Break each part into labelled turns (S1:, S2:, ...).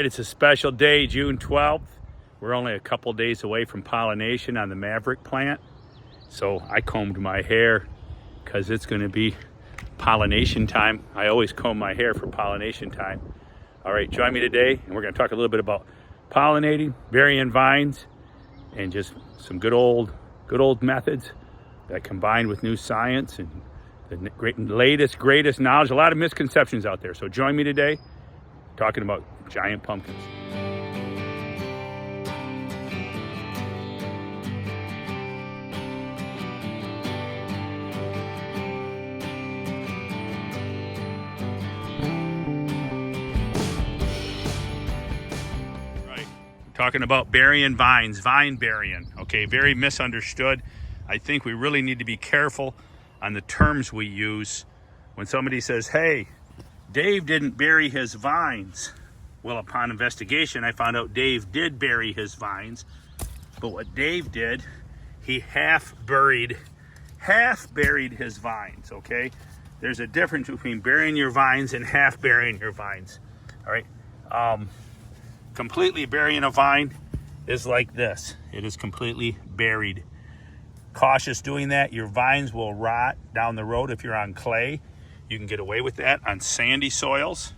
S1: It's a special day, June 12th. We're only a couple days away from pollination on the Maverick plant. So I combed my hair because it's going to be pollination time. I always comb my hair for pollination time. All right, join me today and we're going to talk a little bit about pollinating, varying vines, and just some good old methods that combine with new science and the latest, greatest knowledge. A lot of misconceptions out there. So join me today talking about giant pumpkins. Right, talking about burying vines, vine burying. Okay, very misunderstood. I think we really need to be careful on the terms we use. When somebody says, hey, Dave didn't bury his vines. Well, upon investigation, I found out Dave did bury his vines. But what Dave did, he half buried his vines, okay? There's a difference between burying your vines and half burying your vines, all right? Completely burying a vine is like this. It is completely buried. Cautious doing that. Your vines will rot down the road if you're on clay. You can get away with that on sandy soils.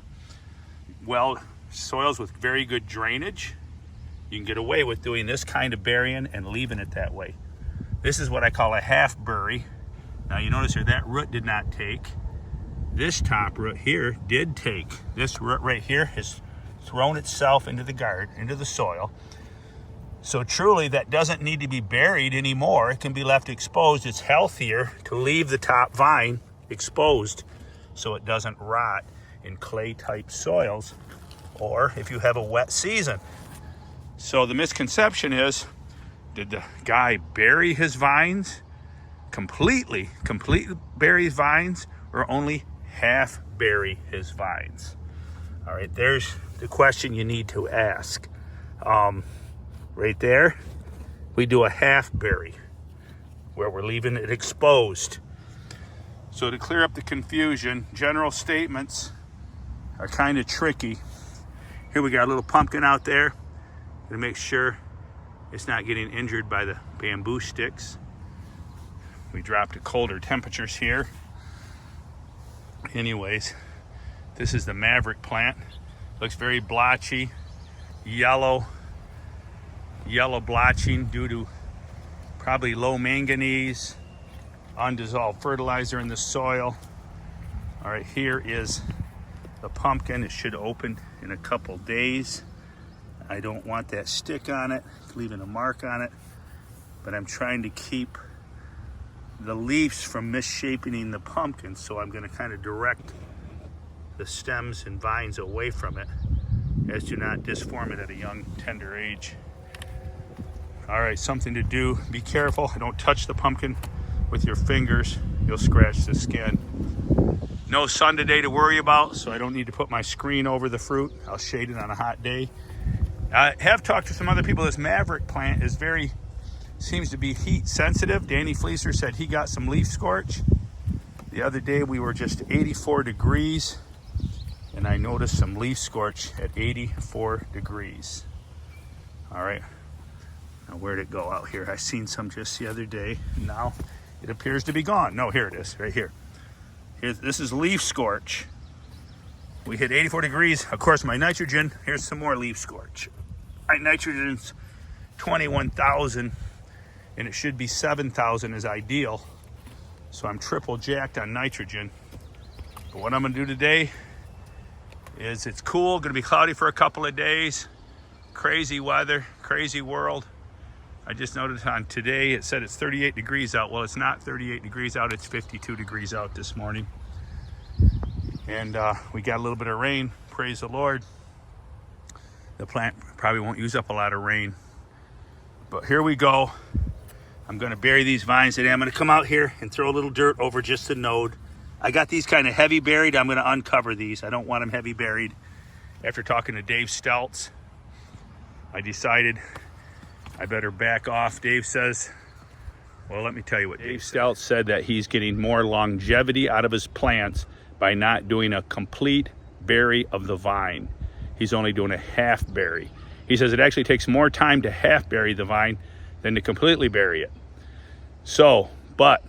S1: Well, soils with very good drainage, you can get away with doing this kind of burying and leaving it that way. This is what I call a half bury. Now you notice here that root did not take. This top root here did take. This root right here has thrown itself into the soil. So truly that doesn't need to be buried anymore. It can be left exposed. It's healthier to leave the top vine exposed so it doesn't rot in clay type soils or if you have a wet season. So the misconception is, did the guy bury his vines completely bury his vines, or only half bury his vines? All right, there's the question you need to ask. Right there, we do a half bury where we're leaving it exposed. So to clear up the confusion, general statements are kind of tricky. Here we got a little pumpkin out there. Gonna make sure it's not getting injured by the bamboo sticks. We dropped to colder temperatures here. Anyways, this is the Maverick plant. Looks very blotchy, yellow blotching due to probably low manganese, undissolved fertilizer in the soil. All right, here is the pumpkin. It should open in a couple days. I don't want that stick on it, leaving a mark on it, but I'm trying to keep the leaves from misshaping the pumpkin, so I'm going to kind of direct the stems and vines away from it as to not disform it at a young, tender age. All right, something to do, be careful. Don't touch the pumpkin with your fingers. You'll scratch the skin. No sun today to worry about, so I don't need to put my screen over the fruit. I'll shade it on a hot day. I have talked to some other people. This Maverick plant is seems to be heat sensitive. Danny Fleeser said he got some leaf scorch. The other day we were just 84 degrees, and I noticed some leaf scorch at 84 degrees. All right. Now, where'd it go out here? I seen some just the other day. Now it appears to be gone. No, here it is, right here. This is leaf scorch. We hit 84 degrees. Of course, my nitrogen, here's some more leaf scorch. My nitrogen's 21,000, and it should be 7,000 is ideal. So I'm triple jacked on nitrogen. But what I'm gonna do today is, it's cool, gonna be cloudy for a couple of days. Crazy weather, crazy world. I just noticed on today, it said it's 38 degrees out. Well, it's not 38 degrees out, it's 52 degrees out this morning. And we got a little bit of rain, praise the Lord. The plant probably won't use up a lot of rain. But here we go. I'm gonna bury these vines today. I'm gonna come out here and throw a little dirt over just the node. I got these kind of heavy buried. I'm gonna uncover these. I don't want them heavy buried. After talking to Dave Steltz, I decided I better back off. Dave says, well, let me tell you what Dave Steltz said, that he's getting more longevity out of his plants by not doing a complete bury of the vine. he's only doing a half berry. He says it actually takes more time to half berry the vine than to completely berry it. So, but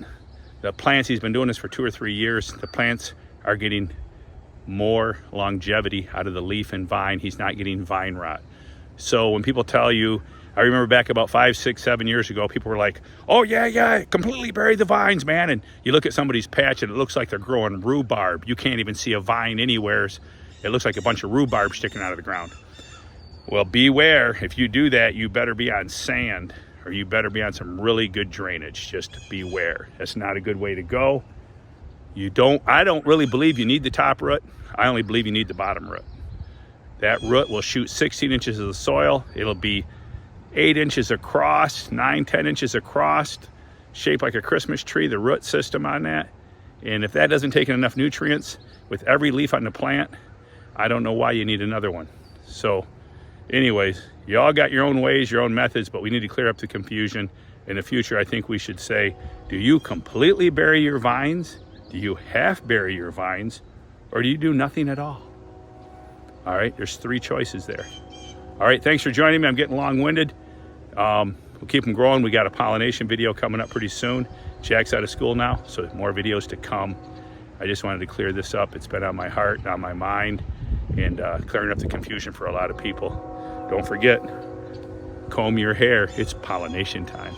S1: the plants, he's been doing this for 2 or 3 years, the plants are getting more longevity out of the leaf and vine. He's not getting vine rot. So when people tell you, I remember back about 5, 6, 7 years ago, people were like, oh yeah, completely bury the vines, man. And you look at somebody's patch and it looks like they're growing rhubarb. You can't even see a vine anywhere. It looks like a bunch of rhubarb sticking out of the ground. Well, beware. If you do that, you better be on sand, or you better be on some really good drainage. Just beware. That's not a good way to go. I don't really believe you need the top root. I only believe you need the bottom root. That root will shoot 16 inches of the soil. It'll be 8 inches across, 9, 10 inches across, shaped like a Christmas tree, the root system on that. And if that doesn't take in enough nutrients with every leaf on the plant, I don't know why you need another one. So anyways, you all got your own ways, your own methods, but we need to clear up the confusion. In the future, I think we should say, do you completely bury your vines? Do you half bury your vines? Or do you do nothing at all? All right, there's 3 choices there. All right, thanks for joining me. I'm getting long-winded. We'll keep them growing. We got a pollination video coming up pretty soon. Jack's out of school now, so more videos to come. I just wanted to clear this up. It's been on my heart, on my mind, and clearing up the confusion for a lot of people. Don't forget, comb your hair. It's pollination time.